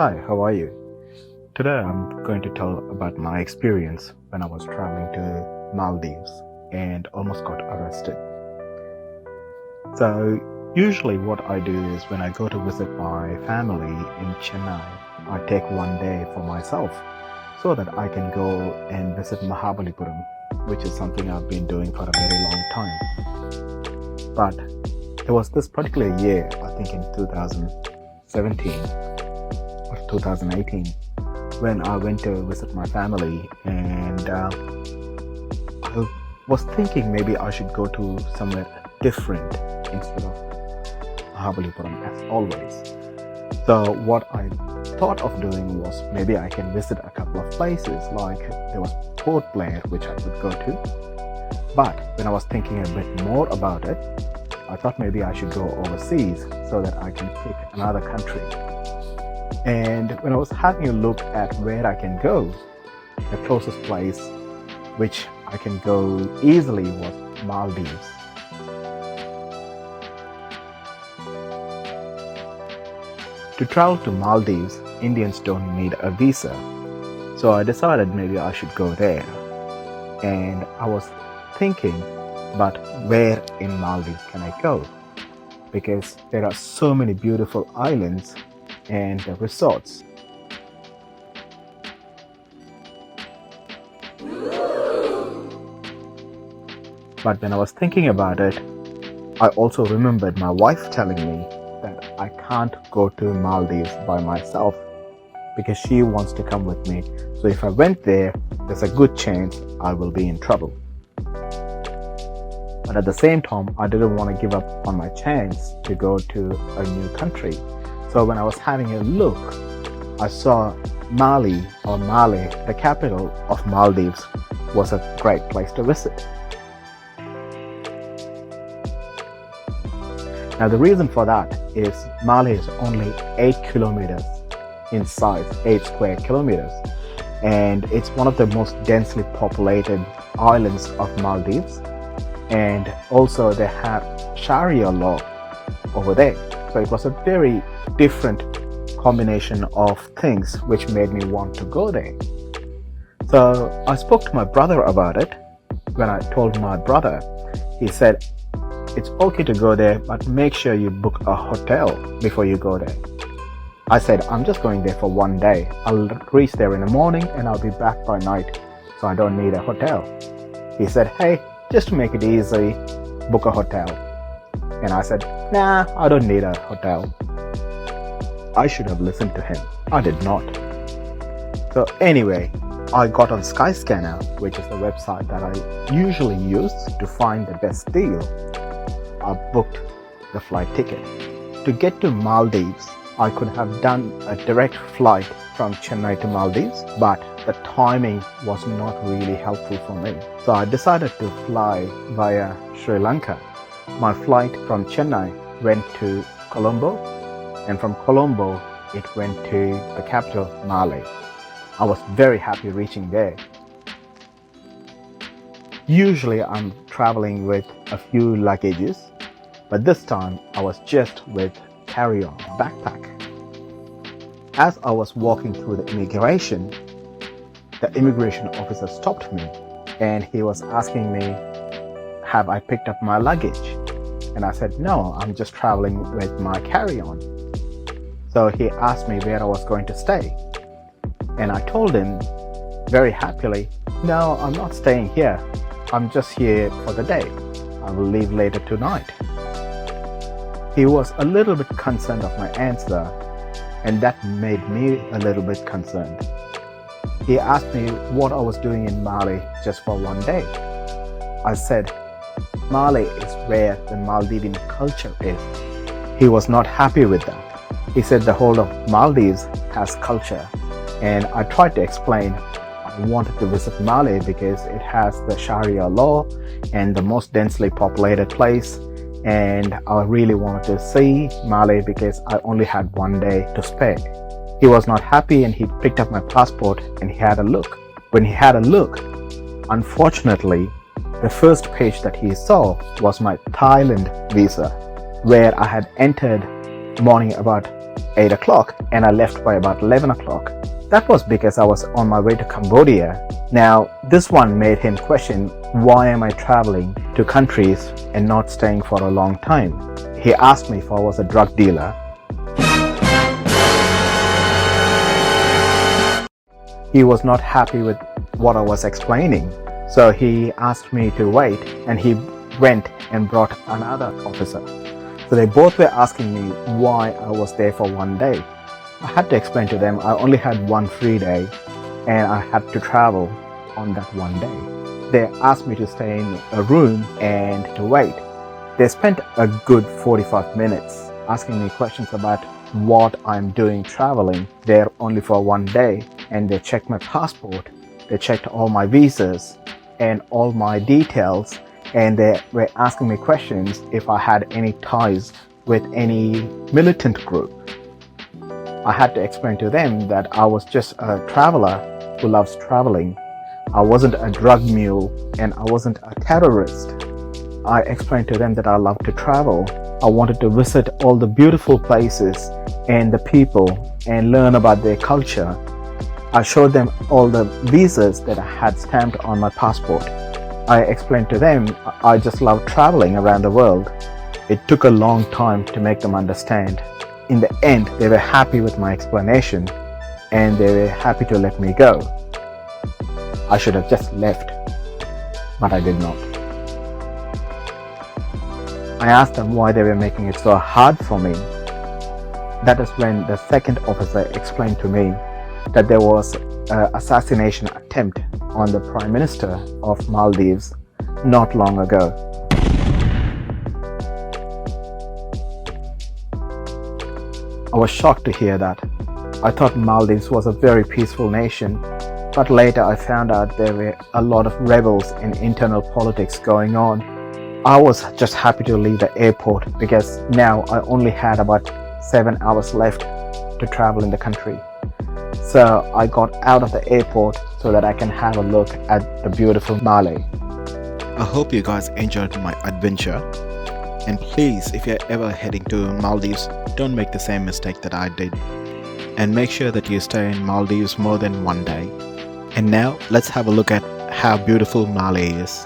Hi, how are you? Today I'm going to tell about my experience when I was traveling to Maldives and almost got arrested. So, usually what I do is when I go to visit my family in Chennai, I take one day for myself so that I can go and visit Mahabalipuram, which is something I've been doing for a very long time. But there was this particular year, I think in 2017 or 2018, when I went to visit my family, and I was thinking maybe I should go to somewhere different instead of Mahabalipuram as always. So what I thought of doing was maybe I can visit a couple of places, like there was Port Blair which I could go to. But when I was thinking a bit more about it, I thought maybe I should go overseas so that I can pick another country. And when I was having a look at where I can go, the closest place which I can go easily was Maldives. To travel to Maldives, Indians don't need a visa. So I decided maybe I should go there. And I was thinking, but where in Maldives can I go? Because there are so many beautiful islands and resorts. But when I was thinking about it, I also remembered my wife telling me that I can't go to Maldives by myself because she wants to come with me. So if I went there, there's a good chance I will be in trouble. But at the same time, I didn't want to give up on my chance to go to a new country. So when I was having a look, I saw Mali, the capital of Maldives, was a great place to visit. Now the reason for that is Mali is only 8 kilometers in size, 8 square kilometers, and it's one of the most densely populated islands of Maldives. And also they have Sharia law over there. So it was a very different combination of things which made me want to go there. So I spoke to my brother about it. When I told my brother, he said, it's okay to go there, but make sure you book a hotel before you go there. I said, I'm just going there for one day. I'll reach there in the morning and I'll be back by night, so I don't need a hotel. He said, hey, just to make it easy, book a hotel. And I said, nah, I don't need a hotel. I should have listened to him. I did not. So anyway, I got on Skyscanner, which is the website that I usually use to find the best deal. I booked the flight ticket. To get to Maldives, I could have done a direct flight from Chennai to Maldives, but the timing was not really helpful for me. So I decided to fly via Sri Lanka. My flight from Chennai went to Colombo, and from Colombo it went to the capital, Male. I was very happy reaching there. Usually I'm traveling with a few luggages, but this time I was just with carry-on backpack. As I was walking through the immigration officer stopped me and he was asking me, have I picked up my luggage? And I said, no, I'm just traveling with my carry-on. So he asked me where I was going to stay. And I told him very happily, no, I'm not staying here. I'm just here for the day. I will leave later tonight. He was a little bit concerned of my answer, and that made me a little bit concerned. He asked me what I was doing in Mali just for one day. I said, Mali is where the Maldivian culture is. He was not happy with that. He said the whole of Maldives has culture, and I tried to explain I wanted to visit Mali because it has the Sharia law and the most densely populated place, and I really wanted to see Mali because I only had one day to spare. He was not happy and he picked up my passport and he had a look. When he had a look, unfortunately, the first page that he saw was my Thailand visa, where I had entered morning about 8 o'clock and I left by about 11 o'clock. That was because I was on my way to Cambodia. Now, this one made him question, why am I traveling to countries and not staying for a long time? He asked me if I was a drug dealer. He was not happy with what I was explaining, so he asked me to wait, and he went and brought another officer. So they both were asking me why I was there for one day. I had to explain to them I only had one free day and I had to travel on that one day. They asked me to stay in a room and to wait. They spent a good 45 minutes asking me questions about what I'm doing traveling there only for one day, and they checked my passport, they checked all my visas and all my details, and they were asking me questions if I had any ties with any militant group. I had to explain to them that I was just a traveler who loves traveling. I wasn't a drug mule and I wasn't a terrorist. I explained to them that I love to travel. I wanted to visit all the beautiful places and the people and learn about their culture. I showed them all the visas that I had stamped on my passport. I explained to them I just love traveling around the world. It took a long time to make them understand. In the end, they were happy with my explanation and they were happy to let me go. I should have just left, but I did not. I asked them why they were making it so hard for me. That is when the second officer explained to me that there was an assassination attempt on the Prime Minister of Maldives not long ago. I was shocked to hear that. I thought Maldives was a very peaceful nation, but later I found out there were a lot of rebels and internal politics going on. I was just happy to leave the airport because now I only had about 7 hours left to travel in the country. So I got out of the airport so that I can have a look at the beautiful Malé. I hope you guys enjoyed my adventure. And please, if you're ever heading to Maldives, don't make the same mistake that I did. And make sure that you stay in Maldives more than one day. And now let's have a look at how beautiful Malé is.